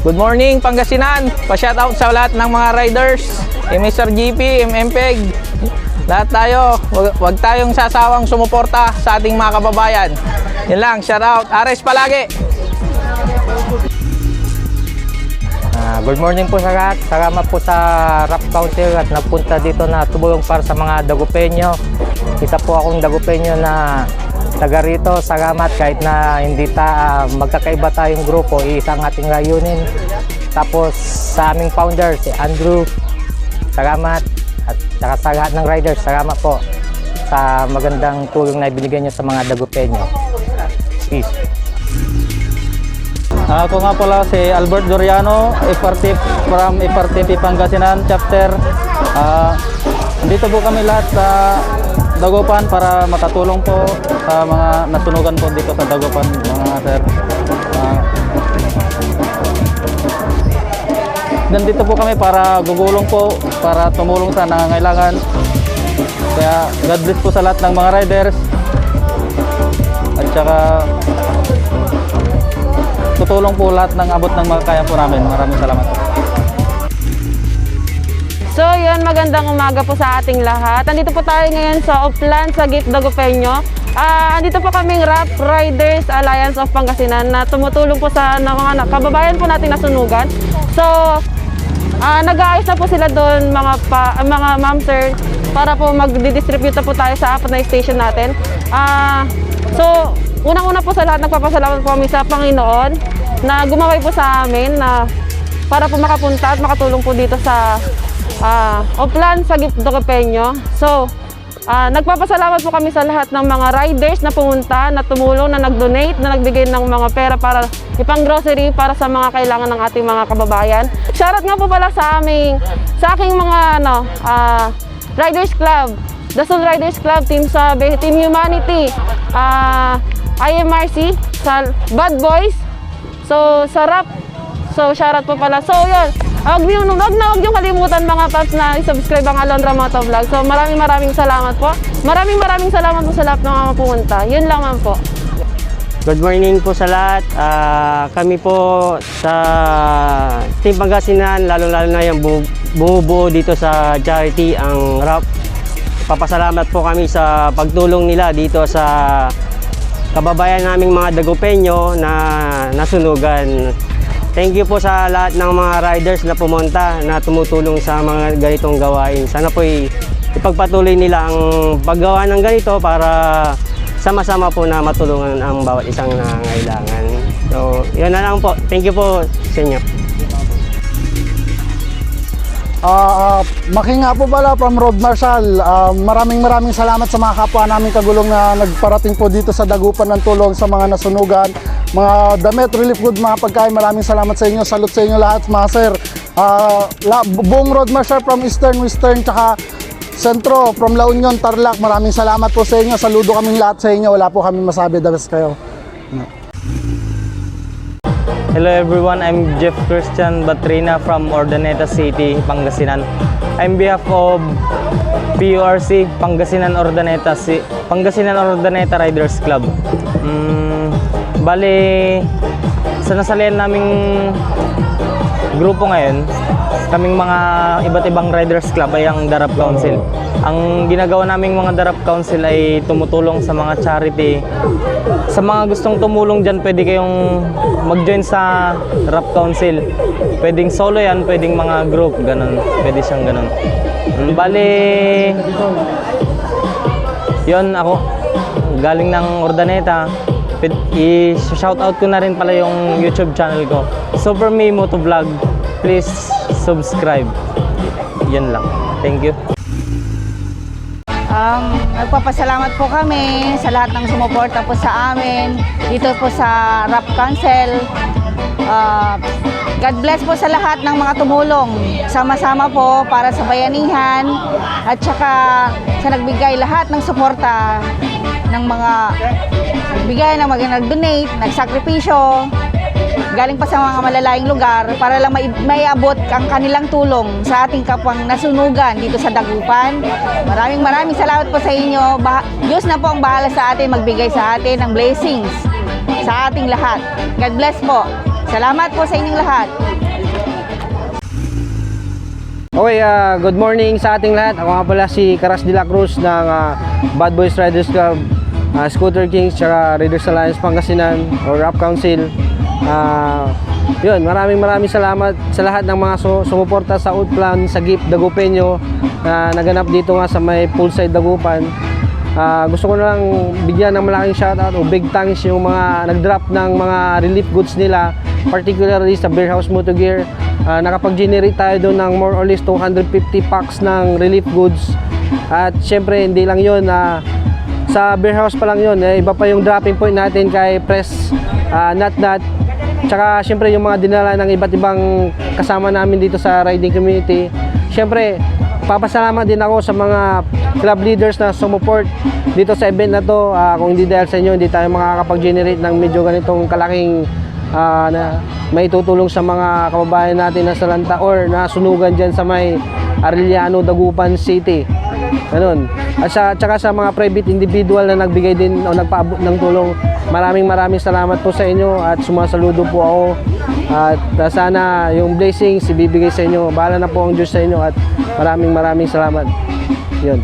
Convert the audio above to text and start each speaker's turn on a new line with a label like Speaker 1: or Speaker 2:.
Speaker 1: Good morning, Pangasinan! Pa-shoutout sa lahat ng mga riders, Mr. GP, MMPEG. Lahat tayo, wag tayong sasawang sumuporta sa ating mga kababayan. Yan lang, shoutout. Ares palagi!
Speaker 2: Good morning po sa lahat. Salamat po sa Rap Council at napunta dito na tumulong para sa mga Dagupeño. Isa po akong Dagupeño na taga rito. Salamat kahit na hindi magkakaiba tayong grupo, isang ating layunin. Tapos sa aming founder, si Andrew, salamat. At saka sa lahat ng riders, salamat po sa magandang tulong na ibinigay nyo sa mga Dagupeño. Peace.
Speaker 3: Ako nga pala si Albert Doriano, from FRTP Pangasinan chapter. Dito po kami lahat sa Dagupan para makatulong po sa mga nasunugan po dito sa Dagupan, mga sir. Nandito po kami para gugulong po, para tumulong sa nangangailangan. Kaya God bless po sa lahat ng mga riders. At saka tutulong po lahat ng abot ng mga kaya po namin. Maraming salamat po.
Speaker 4: So yun, magandang umaga po sa ating lahat. Andito po tayo ngayon sa Oplan, sa Gate Dagupeño. Andito po kaming Rap Riders Alliance of Pangasinan na tumutulong po sa mga kababayan po natin nasunugan. So nag-aayos na po sila doon mga ma'am sir para po mag-distribute na po tayo sa apat na station natin. So unang-una po sa lahat, nagpapasalamat po kami sa Panginoon na gumaway po sa amin na para po makapunta at makatulong po dito sa Oplan sa Gate Dagupeño. So, nagpapasalamat po kami sa lahat ng mga riders na pumunta, na tumulong, na nag-donate, na nagbigay ng mga pera para ipang-grocery para sa mga kailangan ng ating mga kababayan. Shoutout nga po pala sa aking mga Riders Club, The Soul Riders Club, Team Sabe, Team Humanity, IMRC, sa Bad Boys, so sa Rap. So shoutout po pala. So yun, huwag niyong kalimutan mga paps na i-subscribe ang Alondra Moto Vlog. So maraming salamat po. Maraming salamat po sa lahat ng mga pumunta. Yun lang man po.
Speaker 2: Good morning po sa lahat. Kami po sa Team Pangasinan, lalo-lalo na yung bumubuo dito sa charity, ang Rap. Papasalamat po kami sa pagtulong nila dito sa kababayan naming mga Dagupeño na nasunugan. Thank you po sa lahat ng mga riders na pumunta, na tumutulong sa mga ganitong gawain. Sana po ipagpatuloy nila ang paggawa ng ganito para sama-sama po na matulungan ang bawat isang nangangailangan. So, yun na lang po. Thank you po sa inyo.
Speaker 5: Maki nga po pala from Road Marshal. Maraming salamat sa mga kapwa namin kagulong na nagparating po dito sa Dagupan ng tulong sa mga nasunugan, mga damit, relief good, mga pagkain. Maraming salamat sa inyo. Salute sa inyo lahat mga sir. Buong Road Marshal from Eastern, Western, tsaka Sentro, from La Union, Tarlac. Maraming salamat po sa inyo. Saludo kaming lahat sa inyo. Wala po kami masabi. The best kayo.
Speaker 3: Hello everyone, I'm Jeff Christian Batrina from Urdaneta City, Pangasinan. I'm behalf of PURC, Pangasinan Urdaneta Riders Club. Bali, sa nasalihan naming grupo ngayon, kaming mga iba't ibang riders club ay ang Darap Council. Ang ginagawa naming mga Darap Council ay tumutulong sa mga charity. Sa mga gustong tumulong dyan, pwede kayong mag-join sa Rap Council. Pwedeng solo yan, pwedeng mga group, ganun. Pwede siyang ganun. Bali, yun ako, galing ng Urdaneta. I-shoutout ko na rin pala yung YouTube channel ko, Super Me Moto Vlog. Please subscribe. Yan lang. Thank you.
Speaker 6: Nagpapasalamat po kami sa lahat ng sumuporta po sa amin dito po sa Rap Council. God bless po sa lahat ng mga tumulong. Sama-sama po para sa bayanihan at saka sa nagbigay lahat ng suporta ng mga nagbigay, nag-donate, nagsakripisyo. Galing pa sa mga malalayong lugar para lang maiabot ang kanilang tulong sa ating kapwang nasunugan dito sa Dagupan. Maraming salamat po sa inyo. Diyos na po ang bahala sa atin, magbigay sa atin ng blessings sa ating lahat. God bless po. Salamat po sa inyong lahat.
Speaker 7: Okay, good morning sa ating lahat. Ako nga pala si Karas de la Cruz ng Bad Boys Riders Club, Scooter Kings, tsaka Raiders Alliance Pangasinan or Rap Council. Yun, maraming salamat sa lahat ng mga sumuporta sa Outplan, sa Gift Dagupeño na naganap dito nga sa may poolside Dagupan. Gusto ko na lang bigyan ng malaking shoutout o big thanks yung mga nag-drop ng mga relief goods nila, particularly sa Beer House Moto Gear. Nakapag-generate tayo doon ng more or less 250 packs ng relief goods. At syempre hindi lang yun, sa Beer House pa lang yun, iba pa yung dropping point natin kay Press Nat. Tsaka syempre yung mga dinala ng iba't ibang kasama namin dito sa riding community. Syempre papasalamat din ako sa mga club leaders na sumuport dito sa event na to. Kung hindi dahil sa inyo, hindi tayo makakapag-generate ng medyo ganitong kalaking na may tutulong sa mga kababayan natin na salanta or nasunugan dyan sa may Arellano, Dagupan City. Ganun. At tsaka sa mga private individual na nagbigay din o nagpaabot ng tulong, maraming salamat po sa inyo at sumasaludo po ako. At sana yung blessings ibibigay sa inyo. Bahala na po ang Diyos sa inyo at maraming salamat. Yun.